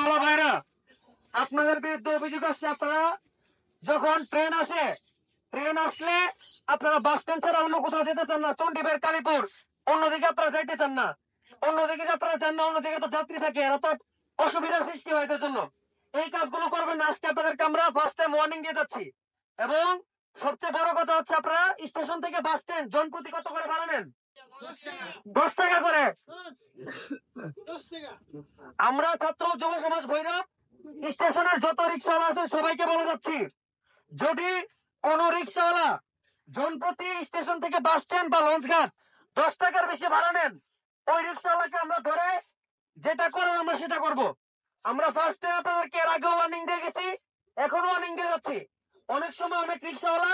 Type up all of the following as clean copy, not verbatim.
রিক্সাওয়ালা ভাইরা, আপনাদের বিরুদ্ধে অভিযোগ আসছে, আপনারা যখন ট্রেন আসলে আপনারা বাস স্ট্যান্ড ছাড়া অন্য কোথাও যেতে চান না, চন্ডিবের কালীপুর অন্যদিকে আপনারা যাইতে চান না, অন্যদিকে আপনারা চান না, অন্যদিকে তো যাত্রী থাকে, এরা তো অসুবিধার সৃষ্টি হয় এদের জন্য। এই কাজগুলো করবেন না। আজকে আপনাদেরকে আমরা ফার্স্ট টাইম ওয়ার্নিং দিয়ে যাচ্ছি। এবং সবচেয়ে বড় কথা হচ্ছে, আপনারা স্টেশন থেকে বাস স্ট্যান্ড জনপ্রতি কত করে ভাড়া নেন? 10 টাকা করে। আমরা ছাত্র যুব সমাজ ভৈরব স্টেশনের যত রিক্সাওয়ালা আছে সবাইকে বলে যাচ্ছি, যদি কোন রিক্সাওয়ালা জনপ্রতি স্টেশন থেকে বাস স্ট্যান্ড বা লঞ্চঘাট 10 টাকার বেশি ভাড়া নেন, ওই রিক্সাওয়ালাকে আমরা ধরে যেটা করেন আমরা সেটা করব। আমরা ফার্স্ট টাইম আপনাদেরকে এর আগে ওয়ার্নিং দিয়ে গেছি, এখনো ওয়ার্নিং দিয়ে যাচ্ছি। অনেক সময় অনেক রিক্সাওয়ালা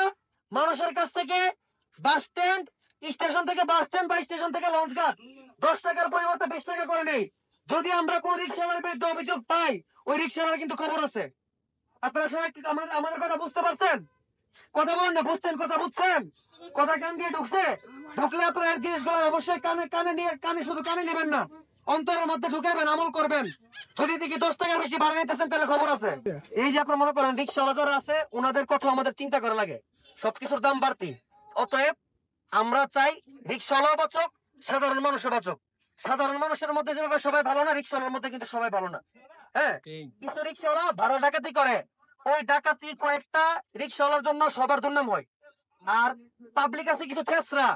মানুষের কাছ থেকে বাস স্ট্যান্ড, স্টেশন থেকে বাস স্ট্যান্ড বা স্টেশন থেকে লঞ্চঘাট 10 টাকার পরিবর্তে 20 টাকা করে নেই। যদি আমরা কোন রিক্সাওয়ালার বিরুদ্ধে অভিযোগ পাই, ওই রিক্সাওয়ালার কিন্তু খবর আছে। আপনারা সবাই আমাদের কথা বুঝতে পারছেন? কথা বলেন না, বুঝছেন? কথা বুঝছেন? কথা কান দিয়ে ঢুকছে? ঢুকলে আপনার জিনিসগুলো অবশ্যই কানে শুধু কানে নেবেন না, অন্তরের মধ্যে ঢুকাবেন, আমল করবেন। যদি দেখি 10 টাকার বেশি ভাড়া নিতেছেন তাহলে খবর আছে। এই যে আপনার মনে করেন রিক্সাওয়ালা যারা আছে, ওনাদের কথা আমাদের চিন্তা করা লাগে, সবকিছুর দাম বাড়তি। অতএব আমরা চাই রিক্সাওয়ালাও বাঁচক, সাধারণ মানুষও বাঁচক। সাধারণ মানুষের মধ্যে যেভাবে সবাই ভালো না, রিক্সাওয়ালার মধ্যে কিন্তু সবাই ভালো না। হ্যাঁ, কিছু রিক্সাওয়ালা ভাড়া ডাকাতি করে, ওই ডাকাতি কয়েকটা রিক্সাওয়ালার জন্য সবার দুর্নাম হয়। আর পাবলিক আছে কিছু ছেঁচড়া,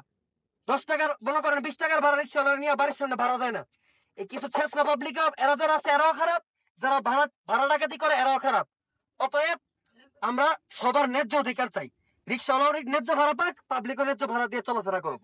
10 টাকার মনে করেন 20 টাকার ভাড়া রিক্সাওয়ালা নিয়ে বাড়ির সামনে ভাড়া দেয় না। এই কিছু ছেঁচড়া পাবলিক, এরা যারা আছে এরাও খারাপ, যারা ভাড়া ডাকাতি করে এরাও খারাপ। অতএব আমরা সবার ন্যায্য অধিকার চাই, রিক্সাওয়ালাও ন্যায্য ভাড়া পাক, পাবলিকও ন্যায্য ভাড়া দিয়ে চলাফেরা করুক।